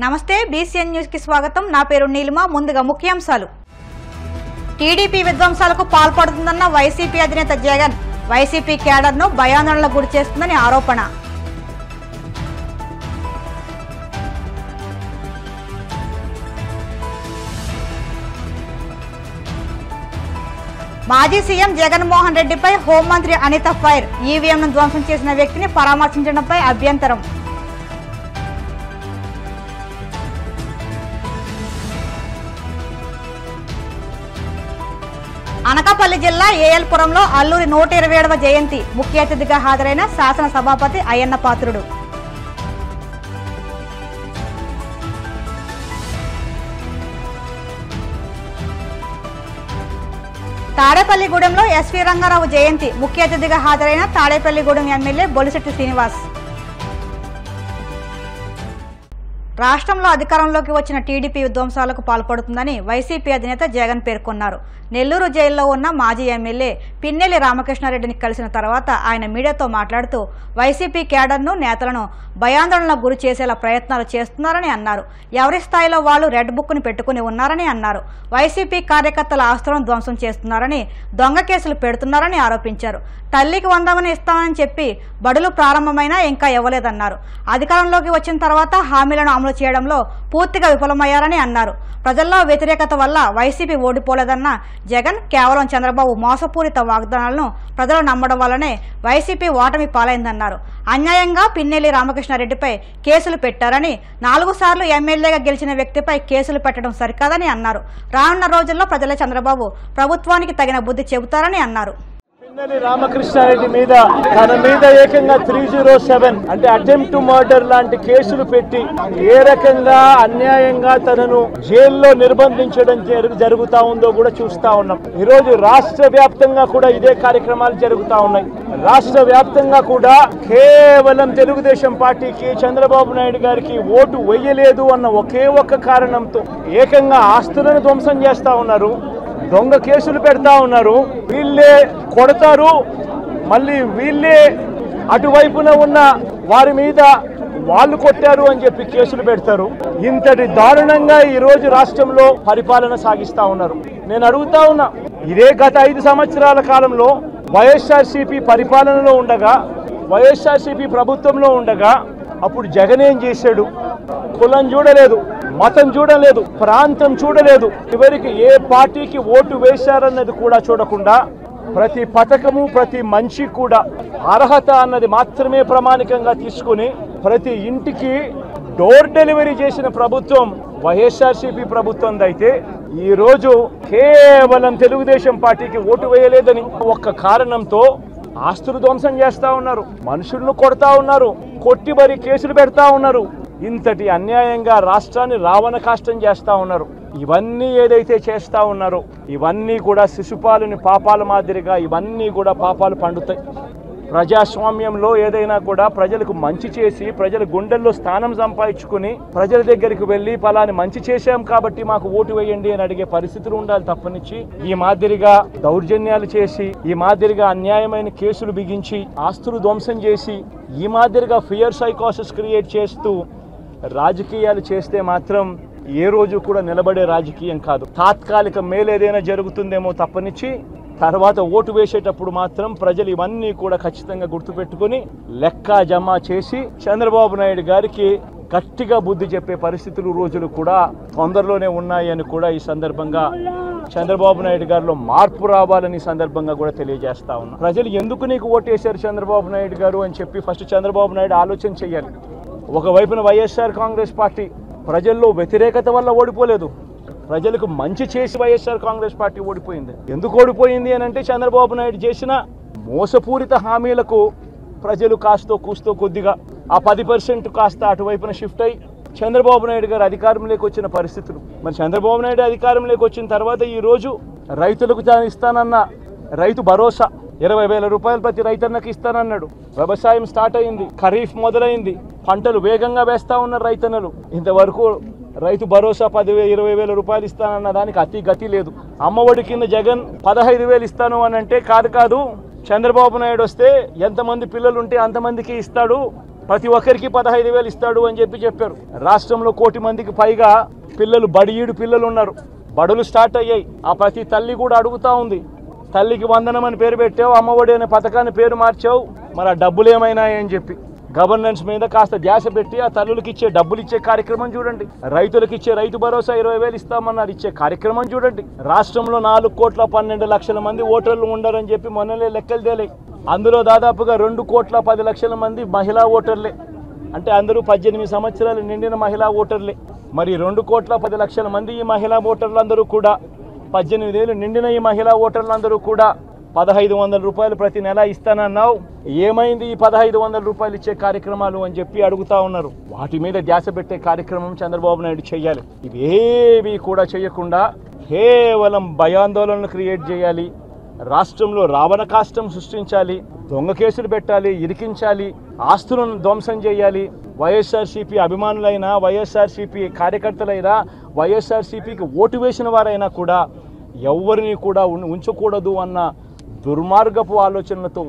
నమస్తే BCN news కి స్వాగతం। నా పేరు నీలిమ। ముందుగా ముఖ్యాంశాలు। టీడీపీ విధ్వంసాలకు పాల్పడుతుందన్న వైసీపీ అధినేత జగన్ వైసీపీ క్యాడర్ను భయాందోళనలకు గురి చేస్తుందని ఆరోపణ। మాజీ సీఎం జగన్మోహన్ రెడ్డిపై హోంమంత్రి అనిత ఫైర్। ఈవీఎంను ధ్వంసం చేసిన వ్యక్తిని పరామర్శించడంపై అభ్యంతరం। అనకాపల్లి జిల్లా ఏఎల్పురంలో అల్లూరి 127వ జయంతి ముఖ్య అతిథిగా హాజరైన శాసన సభాపతి అయ్యన్న పాత్రుడు। తాడేపల్లిగూడెంలో ఎస్వి రంగారావు జయంతి ముఖ్య అతిథిగా హాజరైన తాడేపల్లిగూడెం ఎమ్మెల్యే బొలిశెట్టి శ్రీనివాస్। రాష్ట్రంలో అధికారంలోకి వచ్చిన టీడీపీ విధ్వంసాలకు పాల్పడుతుందని వైసీపీ అధినేత జగన్ పేర్కొన్నారు। నెల్లూరు జైల్లో ఉన్న మాజీ ఎమ్మెల్యే పిన్నెల్లి రామకృష్ణారెడ్డిని కలిసిన తర్వాత ఆయన మీడియాతో మాట్లాడుతూ వైసీపీ క్యాడర్ను నేతలను భయాందోళనకు గురి చేసేలా ప్రయత్నాలు చేస్తున్నారని అన్నారు। ఎవరి స్థాయిలో వాళ్ళు రెడ్ బుక్ను పెట్టుకుని ఉన్నారని అన్నారు। వైసీపీ కార్యకర్తల ఆస్తులను ధ్వంసం చేస్తున్నారని, దొంగ కేసులు పెడుతున్నారని ఆరోపించారు। తల్లికి 100 ఇస్తామని చెప్పి బడులు ప్రారంభమైనా ఇంకా ఇవ్వలేదన్నారు। అధికారంలోకి వచ్చిన తర్వాత హామీలను అమలు చేయడంలో పూర్తిగా విఫలమయ్యారని అన్నారు। ప్రజల్లో వ్యతిరేకత వల్ల వైసీపీ ఓడిపోలేదన్న జగన్ కేవలం చంద్రబాబు మోసపూరిత వాగ్దానాలను ప్రజలు నమ్మడం వల్లనే వైసీపీ ఓటమి పాలైందన్నారు। అన్యాయంగా పిన్నెల్లి రామకృష్ణారెడ్డిపై కేసులు పెట్టారని, 4 సార్లు ఎమ్మెల్యేగా గెలిచిన వ్యక్తిపై కేసులు పెట్టడం సరికాదని అన్నారు। రానున్న రోజుల్లో ప్రజలే చంద్రబాబు ప్రభుత్వానికి తగిన బుద్ధి చెబుతారని అన్నారు। పిన్నెల్లి రామకృష్ణారెడ్డి మీద తన మీద ఏకంగా 307 అంటే అటెంప్ట్ టు మర్డర్ లాంటి కేసులు పెట్టి ఏ రకంగా అన్యాయంగా తనను జైల్లో నిర్బంధించడం జరుగుతా ఉందో కూడా చూస్తా ఉన్నాం। ఈరోజు రాష్ట్ర వ్యాప్తంగా కూడా ఇదే కార్యక్రమాలు జరుగుతా ఉన్నాయి। రాష్ట్ర వ్యాప్తంగా కూడా కేవలం తెలుగుదేశం పార్టీకి, చంద్రబాబు నాయుడు గారికి ఓటు వేయలేదు అన్న ఒకే ఒక్క కారణంతో ఏకంగా ఆస్తులను ధ్వంసం చేస్తా ఉన్నారు, దొంగ కేసులు పెడతా ఉన్నారు। వీళ్ళే కొడతారు, మళ్ళీ వీళ్ళే అటువైపున ఉన్న వారి మీద వాళ్ళు కొట్టారు అని చెప్పి కేసులు పెడతారు। ఇంతటి దారుణంగా ఈ రోజు రాష్ట్రంలో పరిపాలన సాగిస్తా ఉన్నారు। నేను అడుగుతా ఉన్నా, ఇదే గత 5 సంవత్సరాల కాలంలో వైఎస్ఆర్సీపీ పరిపాలనలో ఉండగా, వైఎస్ఆర్సీపీ ప్రభుత్వంలో ఉండగా అప్పుడు జగన్ ఏం చేశాడు? కులం చూడలేదు, మతం చూడలేదు, ప్రాంతం చూడలేదు, చివరికి ఏ పార్టీకి ఓటు వేశారన్నది కూడా చూడకుండా ప్రతి పథకము, ప్రతి మనిషి కూడా అర్హత అన్నది మాత్రమే ప్రామాణికంగా తీసుకుని ప్రతి ఇంటికి డోర్ డెలివరీ చేసిన ప్రభుత్వం వైఎస్ఆర్సీపీ ప్రభుత్వం అయితే ఈ రోజు కేవలం తెలుగుదేశం పార్టీకి ఓటు వేయలేదని ఒక్క కారణంతో ఆస్తులు ధ్వంసం చేస్తా ఉన్నారు, మనుషులను కొడతా ఉన్నారు, కొట్టి మరి కేసులు పెడతా ఉన్నారు। ఇంతటి అన్యాయంగా రాష్ట్రాన్ని రావణ కాష్టం చేస్తా ఉన్నారు। ఇవన్నీ ఏదైతే చేస్తా ఉన్నారో ఇవన్నీ కూడా శిశుపాలుని పాపాల మాదిరిగా ఇవన్నీ కూడా పాపాలు పండుతాయి। ప్రజాస్వామ్యంలో ఏదైనా కూడా ప్రజలకు మంచి చేసి ప్రజల గుండెల్లో స్థానం సంపాదించుకుని ప్రజల దగ్గరికి వెళ్ళి ఫలాని మంచి చేశాం కాబట్టి మాకు ఓటు వేయండి అని అడిగే పరిస్థితులు ఉండాలి తప్పనిచ్చి ఈ మాదిరిగా దౌర్జన్యాలు చేసి, ఈ మాదిరిగా అన్యాయమైన కేసులు బిగించి, ఆస్తులు ధ్వంసం చేసి, ఈ మాదిరిగా ఫియర్ సైకోసిస్ క్రియేట్ చేస్తూ రాజకీయాలు చేస్తే మాత్రం ఏ రోజు కూడా నిలబడే రాజకీయం కాదు। తాత్కాలిక మేలేదైనా జరుగుతుందేమో తప్పనిచ్చి తర్వాత ఓటు వేసేటప్పుడు మాత్రం ప్రజలు ఇవన్నీ కూడా ఖచ్చితంగా గుర్తుపెట్టుకుని లెక్క జమ చేసి చంద్రబాబు నాయుడు గారికి గట్టిగా బుద్ధి చెప్పే పరిస్థితులు రోజులు కూడా తొందరలోనే ఉన్నాయని కూడా ఈ సందర్భంగా చంద్రబాబు నాయుడు గారిలో మార్పు రావాలని సందర్భంగా కూడా తెలియజేస్తా ఉన్నా। ప్రజలు ఎందుకు నీకు ఓటేశారు చంద్రబాబు నాయుడు గారు అని చెప్పి ఫస్ట్ చంద్రబాబు నాయుడు ఆలోచన చేయాలి। ఒకవైపున వైఎస్ఆర్ కాంగ్రెస్ పార్టీ ప్రజల్లో వ్యతిరేకత వల్ల ఓడిపోలేదు, ప్రజలకు మంచి చేసి వైఎస్ఆర్ కాంగ్రెస్ పార్టీ ఓడిపోయింది। ఎందుకు ఓడిపోయింది అని అంటే చంద్రబాబు నాయుడు చేసిన మోసపూరిత హామీలకు ప్రజలు కాస్తో కూస్తో కొద్దిగా ఆ 10% కాస్త అటువైపున షిఫ్ట్ అయ్యి చంద్రబాబు నాయుడు గారు అధికారంలోకి వచ్చిన పరిస్థితులు। మరి చంద్రబాబు నాయుడు అధికారంలోకి వచ్చిన తర్వాత ఈరోజు రైతులకు ఇస్తానన్న రైతు భరోసా 20,000 రూపాయలు ప్రతి రైతన్నకి ఇస్తానన్నాడు। వ్యవసాయం స్టార్ట్ అయింది, ఖరీఫ్ మొదలైంది, పంటలు వేగంగా వేస్తా ఉన్నారు రైతన్నలు। ఇంతవరకు రైతు భరోసా 10,000-20,000 రూపాయలు ఇస్తానన్న దానికి అతి గతి లేదు। అమ్మఒడి కింద జగన్ 15,000 ఇస్తాను అని అంటే కాదు చంద్రబాబు నాయుడు వస్తే ఎంతమంది పిల్లలు ఉంటే అంతమందికి ఇస్తాడు, ప్రతి ఒక్కరికి 15,000 ఇస్తాడు అని చెప్పారు. రాష్ట్రంలో 1 కోటి మందికి పైగా పిల్లలు బడియీడు పిల్లలు ఉన్నారు. బడులు స్టార్ట్ అయ్యాయి. ఆ ప్రతి తల్లి కూడా అడుగుతా ఉంది, తల్లికి వందనం అని పేరు పెట్టావు, అమ్మఒడి అనే పథకాన్ని పేరు మార్చావు, మరి ఆ డబ్బులు ఏమైనాయని చెప్పి గవర్నెన్స్ మీద కాస్త ధ్యాస పెట్టి ఆ తల్లులకు ఇచ్చే డబ్బులు ఇచ్చే కార్యక్రమం చూడండి. రైతులకు ఇచ్చే రైతు భరోసా 20,000 ఇస్తామన్నారు, ఇచ్చే కార్యక్రమం చూడండి. రాష్ట్రంలో 4,12,00,000 మంది ఓటర్లు ఉండరని చెప్పి మొన్నలే లెక్కలు తేలాయి. అందులో దాదాపుగా 2,10,00,000 మంది మహిళా ఓటర్లే. అంటే అందరూ 18 సంవత్సరాలు నిండిన మహిళా ఓటర్లే. మరి 2,10,00,000 మంది ఈ మహిళా ఓటర్లందరూ కూడా 18 ఏళ్ళు నిండిన ఈ మహిళా ఓటర్లందరూ కూడా 1,500 రూపాయలు ప్రతి నెల ఇస్తానన్నావు, ఏమైంది ఈ 1,500 రూపాయలు ఇచ్చే కార్యక్రమాలు అని చెప్పి అడుగుతా ఉన్నారు. వాటి మీద ధ్యాస పెట్టే కార్యక్రమం చంద్రబాబు నాయుడు చెయ్యాలి. ఇవేవి కూడా చేయకుండా కేవలం భయాందోళనలు క్రియేట్ చేయాలి, రాష్ట్రంలో రావణ కాష్టం సృష్టించాలి, దొంగ కేసులు పెట్టాలి, ఇరికించాలి, ఆస్తులను ధ్వంసం చేయాలి. వైఎస్ఆర్సీపీ అభిమానులైనా, వైఎస్ఆర్సీపీ కార్యకర్తలైనా, వైఎస్ఆర్సీపీకి ఓటు వేసిన వారైనా కూడా ఎవరిని కూడా ఉంచకూడదు అన్న దుర్మార్గపు ఆలోచనలతో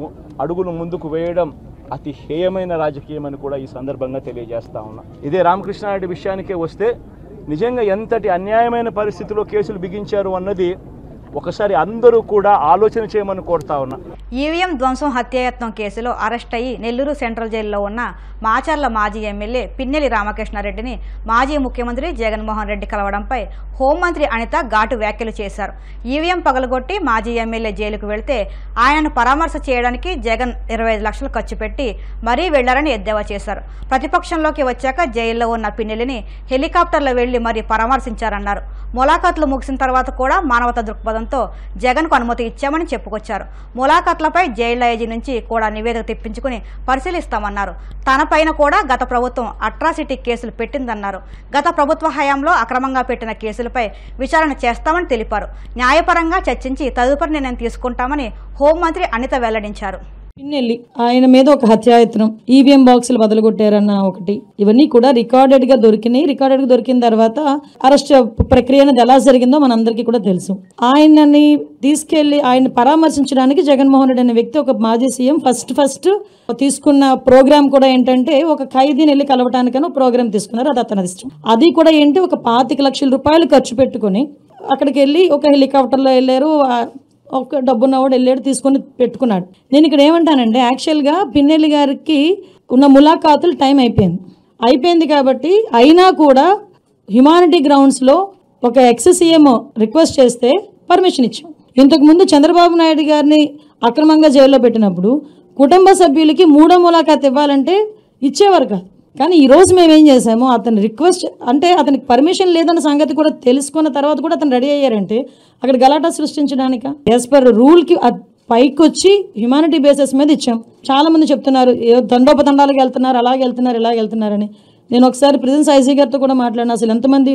అడుగులు ముందుకు వేయడం అతి హేయమైన రాజకీయం అని కూడా ఈ సందర్భంగా తెలియజేస్తా ఉన్నా. ఇదే రామకృష్ణారెడ్డి విషయానికే వస్తే నిజంగా ఎంతటి అన్యాయమైన పరిస్థితిలో కేసులు బిగించారు అన్నది ఒకసారి అందరూ కూడా ఆలోచన చేయమని కోరుతా ఉన్నా. ఈవీఎం ధ్వంసం హత్యాయత్నం కేసులో అరెస్ట్ అయ్యి నెల్లూరు సెంట్రల్ జైల్లో ఉన్న మాచర్ల మాజీ ఎమ్మెల్యే పిన్నెల్లి రామకృష్ణారెడ్డిని మాజీ ముఖ్యమంత్రి జగన్మోహన్ రెడ్డి కలవడంపై హోంమంత్రి అనిత ఘాటు వ్యాఖ్యలు చేశారు. ఈవీఎం పగలగొట్టి మాజీ ఎమ్మెల్యే జైలుకు వెళ్తే ఆయనను పరామర్శ చేయడానికి జగన్ 25 లక్షలు ఖర్చు పెట్టి మరీ వెళ్లారని ఎద్దేవా చేశారు. ప్రతిపక్షంలోకి వచ్చాక జైల్లో ఉన్న పిన్నెల్లిని హెలికాప్టర్లో వెళ్లి మరీ పరామర్శించారన్నారు. ములాఖాత్లు ముగిసిన తర్వాత కూడా మానవతా దృక్పథంతో జగన్కు అనుమతి ఇచ్చామని చెప్పుకొచ్చారు. ములాఖాత్లపై జైళ్ల ఐజీ నుంచి కూడా నివేదిక తెప్పించుకుని పరిశీలిస్తామన్నారు. తనపైన కూడా గత ప్రభుత్వం అట్రాసిటీ కేసులు పెట్టిందన్నారు. గత ప్రభుత్వ హయాంలో అక్రమంగా పెట్టిన కేసులపై విచారణ చేస్తామని తెలిపారు. న్యాయపరంగా చర్చించి తదుపరి నిర్ణయం తీసుకుంటామని హోంమంత్రి అనిత వెల్లడించారు. పిన్నెల్లి ఆయన మీద ఒక హత్యాయత్నం, ఈవీఎం బాక్సులు బదలగొట్టారన్న ఒకటి, ఇవన్నీ కూడా రికార్డెడ్ గా దొరికినాయి. రికార్డెడ్ గా దొరికిన తర్వాత అరెస్ట్ ప్రక్రియ అనేది ఎలా జరిగిందో మనందరికీ కూడా తెలుసు. ఆయనని తీసుకెళ్లి ఆయన పరామర్శించడానికి జగన్మోహన్ రెడ్డి అనే వ్యక్తి, ఒక మాజీ సీఎం, ఫస్ట్ తీసుకున్న ప్రోగ్రామ్ కూడా ఏంటంటే ఒక ఖైదీని వెళ్ళి కలవటానికని ప్రోగ్రామ్ తీసుకున్నారు. అది అతని ఇష్టం. అది కూడా ఏంటి, ఒక 25 లక్షల రూపాయలు ఖర్చు పెట్టుకుని అక్కడికి వెళ్ళి ఒక హెలికాప్టర్లో వెళ్ళారు. ఒక డబ్బున్నవాడు వెళ్ళాడు, తీసుకొని పెట్టుకున్నాడు. నేను ఇక్కడ ఏమంటానంటే యాక్చువల్గా పిన్నెల్లి గారికి ఉన్న ములాఖాతులు టైం అయిపోయింది కాబట్టి అయినా కూడా హ్యుమానిటీ గ్రౌండ్స్లో ఒక ఎక్స్-సీఎం రిక్వెస్ట్ చేస్తే పర్మిషన్ ఇచ్చాం. ఇంతకుముందు చంద్రబాబు నాయుడు గారిని అక్రమంగా జైల్లో పెట్టినప్పుడు కుటుంబ సభ్యులకి 3వ ములాఖాత్ ఇవ్వాలంటే ఇచ్చేవారు కాదు. కానీ ఈరోజు మేము ఏం చేసాము, అతని రిక్వెస్ట్ అంటే అతనికి పర్మిషన్ లేదన్న సంగతి కూడా తెలుసుకున్న తర్వాత కూడా అతను రెడీ అయ్యారంటే అక్కడ గలాటా సృష్టించడానిక. యాజ్ పర్ రూల్కి పైకి వచ్చి హ్యుమానిటీ బేసిస్ మీద ఇచ్చాం. చాలా మంది చెప్తున్నారు దండోపదండాలకు వెళ్తున్నారు, అలాగే వెళ్తున్నారు, ఇలాగ వెళ్తున్నారని. నేను ఒకసారి ప్రెసిడెన్స్ ఐసీ గారితో కూడా మాట్లాడినా, అసలు ఎంతమంది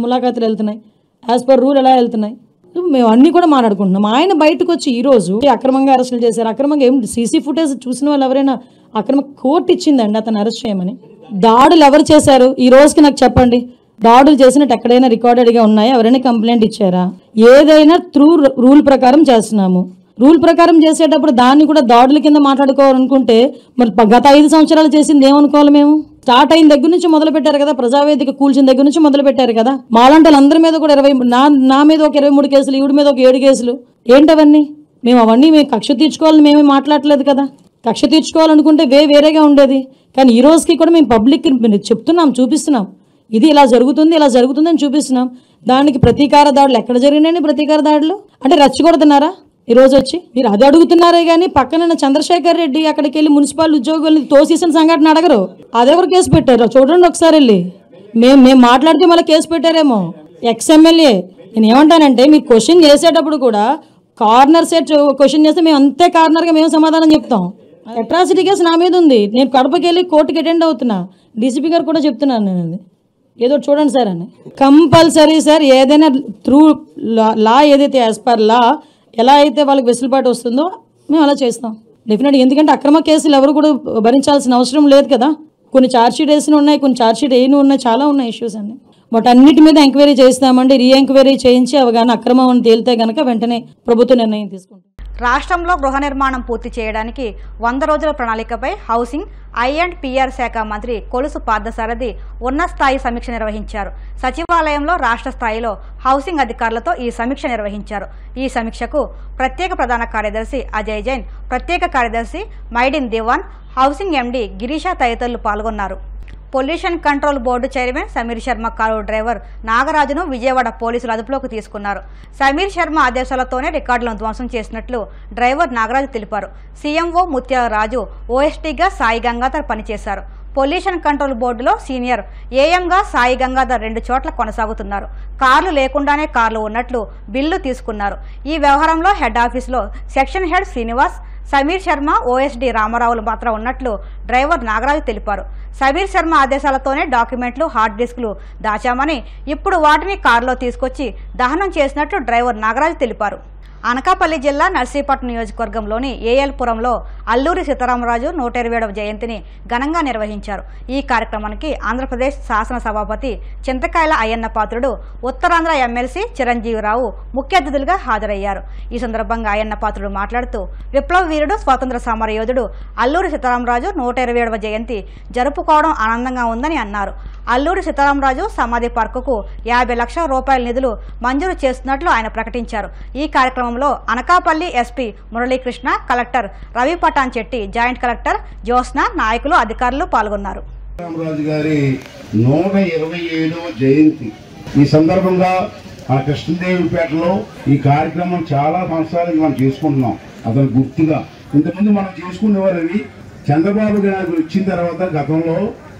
ములాఖాతులు వెళ్తున్నాయి, యాజ్ పర్ రూల్ ఎలా వెళ్తున్నాయి, మేము అన్నీ కూడా మాట్లాడుకుంటున్నాం. ఆయన బయటకు వచ్చి ఈరోజు అక్రమంగా అరెస్టులు చేశారు. అక్రమంగా ఏం సీసీ ఫుటేజ్ చూసిన వాళ్ళు ఎవరైనా అక్రమ కోర్టు ఇచ్చిందండి అతను అరెస్ట్ చేయమని. దాడులు ఎవరు చేశారు ఈ రోజుకి నాకు చెప్పండి. దాడులు చేసినట్టు ఎక్కడైనా రికార్డెడ్గా ఉన్నాయా? ఎవరైనా కంప్లైంట్ ఇచ్చారా? ఏదైనా త్రూ రూల్ ప్రకారం చేస్తున్నాము. రూల్ ప్రకారం చేసేటప్పుడు దాన్ని కూడా దాడుల కింద మాట్లాడుకోవాలనుకుంటే మరి గత 5 సంవత్సరాలు చేసింది ఏమనుకోవాలి? మేము స్టార్ట్ అయిన దగ్గర నుంచి మొదలు పెట్టారు కదా, ప్రజావేదిక కూల్చిన దగ్గర నుంచి మొదలు పెట్టారు కదా. మాలాంటి వాళ్ళందరి మీద కూడా నా మీద ఒక 23 కేసులు, ఈవిడి మీద ఒక 7 కేసులు. ఏంటవన్నీ? అవన్నీ మేము కక్ష తీర్చుకోవాలని మేమే మాట్లాడలేదు కదా. కక్ష తీర్చుకోవాలనుకుంటే వేరేగా ఉండేది. కానీ ఈ రోజుకి కూడా మేము పబ్లిక్కి చెప్తున్నాం, చూపిస్తున్నాం, ఇది ఇలా జరుగుతుంది అని చూపిస్తున్నాం. దానికి ప్రతీకార దాడులు ఎక్కడ జరిగినాయండి? ప్రతీకార దాడులు అంటే రెచ్చగొడుతున్నారా? ఈరోజు వచ్చి మీరు అది అడుగుతున్నారే కానీ పక్కన చంద్రశేఖర్ రెడ్డి అక్కడికి వెళ్ళి మున్సిపల్ ఉద్యోగుల్ని తోసేసిన సంఘటన అడగరు. అదెవరు కేసు పెట్టారో చూడండి ఒకసారి వెళ్ళి. మేము మాట్లాడితే మళ్ళీ కేసు పెట్టారేమో. ఎక్స్ఎమ్మెల్యే. నేను ఏమంటానంటే మీరు క్వశ్చన్ చేసేటప్పుడు కూడా కార్నర్ సెట్ క్వశ్చన్ చేస్తే మేము అంతే కార్నర్గా మేము సమాధానం చెప్తాం. అట్రాసిటీ కేసు నా మీద ఉంది. నేను కడపకి వెళ్ళి కోర్టుకి అటెండ్ అవుతున్నా. డీసీపీ గారు కూడా చెప్తున్నాను నేను, అది ఏదో చూడండి సార్ అని. కంపల్సరీ సార్, ఏదైనా త్రూ లా ఏదైతే యాజ్ పర్ లా ఎలా అయితే వాళ్ళకి వెసులుబాటు వస్తుందో మేము అలా చేస్తాం డెఫినెట్గా. ఎందుకంటే అక్రమ కేసులు ఎవరు కూడా భరించాల్సిన అవసరం లేదు కదా. కొన్ని ఛార్జ్షీట్ వేసిన ఉన్నాయి, కొన్ని ఛార్జ్షీట్ వేయని ఉన్నాయి, చాలా ఉన్నాయి ఇష్యూస్ అన్ని. బట్ అన్నిటి మీద ఎంక్వైరీ చేస్తామండి. రీ ఎంక్వైరీ చేయించి అవి కానీ అక్రమం అని తేలితే కనుక వెంటనే ప్రభుత్వ నిర్ణయం తీసుకుంటాం. రాష్ట్రంలో గృహ నిర్మాణం పూర్తి చేయడానికి 100 రోజుల ప్రణాళికపై హౌసింగ్, ఐ&పిఆర్ శాఖ మంత్రి కొలుసు పార్థసారథి ఉన్నత స్థాయి సమీక్ష నిర్వహించారు. సచివాలయంలో రాష్ట్ర స్థాయిలో హౌసింగ్ అధికారులతో ఈ సమీక్ష నిర్వహించారు. ఈ సమీక్షకు ప్రత్యేక ప్రధాన కార్యదర్శి అజయ్ జైన్, ప్రత్యేక కార్యదర్శి మైడిన్ దివాన్, హౌసింగ్ ఎండీ గిరీష తదితరులు పాల్గొన్నారు. Pollution control board chairman Sameer Sharma car driver నాగరాజును విజయవాడ పోలీసులు అదుపులోకి తీసుకున్నారు. సమీర్ శర్మ ఆదేశాలతోనే రికార్డులను ధ్వంసం చేసినట్లు డ్రైవర్ నాగరాజు తెలిపారు. సీఎంఓ ముత్యాల రాజు ఓఎస్టీగా సాయి గంగాధర్ పనిచేశారు. పొల్యూషన్ కంట్రోల్ బోర్డులో సీనియర్ ఏఎంగా సాయి గంగాధర్ 2 చోట్ల కొనసాగుతున్నారు. కార్లు లేకుండానే కార్లు ఉన్నట్లు బిల్లు తీసుకున్నారు. ఈ వ్యవహారంలో హెడ్ ఆఫీసులో section head Srinivas, Sameer Sharma, OSD రామారావులు మాత్రం ఉన్నట్లు డ్రైవర్ నాగరాజు తెలిపారు. సమీర్ శర్మ ఆదేశాలతోనే డాక్యుమెంట్లు, హార్డ్ డిస్కులు దాచామని, ఇప్పుడు వాటిని కారులో తీసుకొచ్చి దహనం చేసినట్లు డ్రైవర్ నాగరాజు తెలిపారు. అనకాపల్లి జిల్లా నర్సీపట్నం నియోజకవర్గంలోని ఏఎల్పురంలో అల్లూరి సీతారామరాజు 127వ జయంతిని ఘనంగా నిర్వహించారు. ఈ కార్యక్రమానికి ఆంధ్రప్రదేశ్ శాసనసభాపతి చింతకాయల అయ్యన్న పాత్రుడు, ఉత్తరాంధ్ర ఎమ్మెల్సీ చిరంజీవిరావు ముఖ్య అతిథులుగా హాజరయ్యారు. ఈ సందర్భంగా అయ్యన్న పాత్రుడు మాట్లాడుతూ, విప్లవ వీరుడు, స్వాతంత్ర సమర యోధుడు అల్లూరి సీతారామరాజు 127వ జయంతి జరుపుకోవడం ఆనందంగా ఉందని అన్నారు. అల్లూరి సీతారామరాజు సమాధి పార్కుకు 50 లక్షల రూపాయల నిధులు మంజూరు చేస్తున్నట్లు ఆయన ప్రకటించారు. ఈ కార్యక్రమంలో Anakapalli SP Muralikrishna, collector Ravi Pattan Chetti, joint collector Jyotsna, నాయకులు, అధికారులు పాల్గొన్నారు. రామరాజు గారి 127వ జయంతి ఈ సందర్భంగా మన కృష్ణదేవిపేటలో ఈ కార్యక్రమం చాలా సంవత్సరాలకి మనం చేసుకుంటున్నాం. అతను గుర్తుగా ఇంతకుముందు మనం చేసుకునేవారని చంద్రబాబు గారు వచ్చిన తర్వాత గతంలో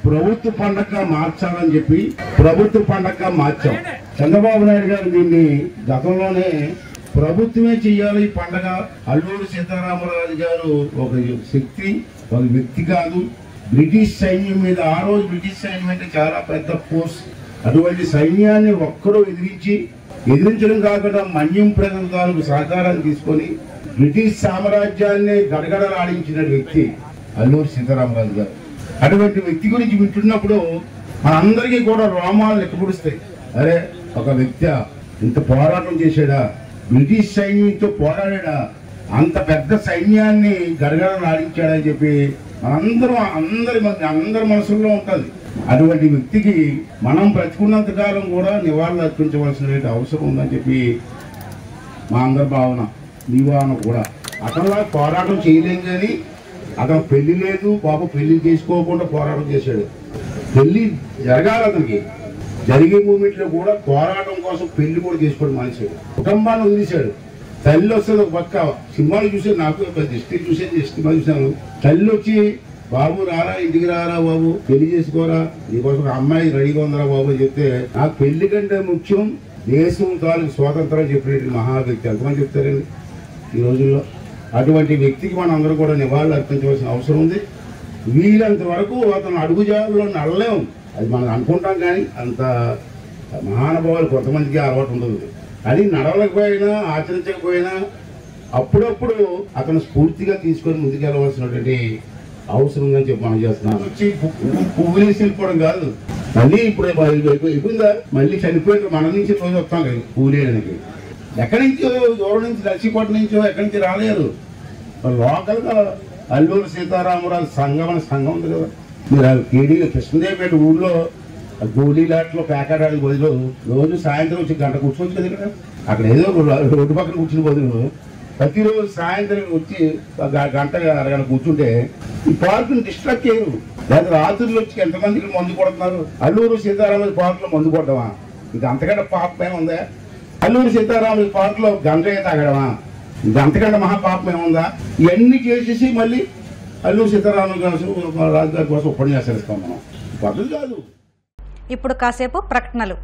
ప్రభుత్వ పండగ మార్చాలని చెప్పి ప్రభుత్వ పండగ మార్చాం. చంద్రబాబు నాయుడు గారు దీన్ని గతంలోనే ప్రభుత్వమే చెయ్యాలి ఈ పండగ. అల్లూరి సీతారామరాజు గారు ఒక శక్తి, ఒక వ్యక్తి కాదు. బ్రిటిష్ సైన్యం మీద ఆ రోజు బ్రిటిష్ సైన్యం అంటే చాలా పెద్ద ఫోర్స్. అటువంటి సైన్యాన్ని ఒక్కరూ ఎదిరించడం కాకుండా మన్యం ప్రజల తాలూకు సహకారాన్ని తీసుకొని బ్రిటిష్ సామ్రాజ్యాన్ని గడగడలాడించిన వ్యక్తి అల్లూరి సీతారామరాజు గారు. అటువంటి వ్యక్తి గురించి వింటున్నప్పుడు మనందరికీ కూడా రోమాలు లెక్కపొడుస్తాయి. అరే, ఒక వ్యక్తి ఇంత పోరాటం చేశాడా, బ్రిటిష్ సైన్యంతో పోరాడా, అంత పెద్ద సైన్యాన్ని గడగడలాడించాడని చెప్పి అందరి మనసుల్లో ఉంటుంది. అటువంటి వ్యక్తికి మనం బ్రతికున్నంత కాలం కూడా నివాళులు అర్పించవలసిన అవసరం ఉందని చెప్పి మా అందరి భావన, మీ భావన కూడా. అతనిలా పోరాటం చేయలేం, కానీ అతను పెళ్లి లేదు పాప, పెళ్లి చేసుకోకుండా పోరాటం చేశాడు. పెళ్లి జరగాలి, అతనికి జరిగే మూమెంట్లో కూడా పోరాటం కోసం పెళ్లి కూడా చేసుకోవడం మానేశాడు. కుటుంబాన్ని వదిలేశాడు. తల్లి వస్తుంది ఒక పక్క, సినిమాలు చూసాను, నాకు దిష్టి చూశాను. తల్లి వచ్చి, బాబు రారా, ఇంటికి రారా బాబు, పెళ్లి చేసుకోరా, నీకోసం ఒక అమ్మాయి రెడీగా ఉందరా బాబు అని చెప్తే, నాకు పెళ్లి కంటే ముఖ్యం దేశం తాలూకు స్వాతంత్రం చెప్పినట్టు మహా వ్యక్తి ఎంతమంది చెప్తారండి ఈ రోజుల్లో. అటువంటి వ్యక్తికి మనం అందరూ కూడా నివాళులు అర్పించవలసిన అవసరం ఉంది. వీలంత వరకు అతను అడుగుజాడలో నడలేము, అది మనం అనుకుంటాం, కానీ అంత మహానుభావులు కొంతమందికి అలవాటు ఉంటుంది. అది నడవలేకపోయినా, ఆచరించకపోయినా అప్పుడప్పుడు అతను స్ఫూర్తిగా తీసుకొని ముందుకెళ్ళవలసినటువంటి అవసరం ఉందని చెప్పి మనం చేస్తున్నాం. వచ్చి పువ్వులేసి వెళ్ళిపోవడం కాదు, మళ్ళీ ఇప్పుడు అయిపోయిందా, మళ్ళీ చనిపోయిన మన నుంచి రోజు వస్తాం లేదు పువ్వులేయడానికి. ఎక్కడి నుంచో దూరం నుంచి, నర్సీపట్నం నుంచో ఎక్కడి నుంచి రాలేరు. లోకల్గా అల్లూరి సీతారామరాజు సంఘం అనే సంఘం ఉంది కదా, మీరు కేడీలో కృష్ణదేవిపేట ఊళ్ళో గోళీలాట్లో ప్యాకెట్ బదులు రోజు సాయంత్రం వచ్చి గంట కూర్చోవచ్చు కదా ఇక్కడ. అక్కడ ఏదో రోడ్డు పక్కన కూర్చుని బదులు ప్రతిరోజు సాయంత్రం వచ్చి గంట అరగంట కూర్చుంటే ఈ పార్కుని డిస్ట్రాక్ట్ చేయరు. లేదా రాత్రులు వచ్చి ఎంతమందికి మందు కొడుతున్నారు. అల్లూరు సీతారామరాజు పార్కులో మందు కొట్టడమా, ఇంకా అంతకంటే పాపం ఏముందా? అల్లూరి సీతారామరాజు పార్కులో గంజాయి తాగడమా, ఇంకా అంతకంటే మహాపాపం ఏముందా? ఇవన్నీ చేసేసి మళ్ళీ అల్లూరి సీతారామరాజు రాజు గారి కోసం ఉపన్యాసాలు ఇస్తాం మనం. పద్ధతి కాదు. ఇప్పుడు కాసేపు ప్రకటనలు.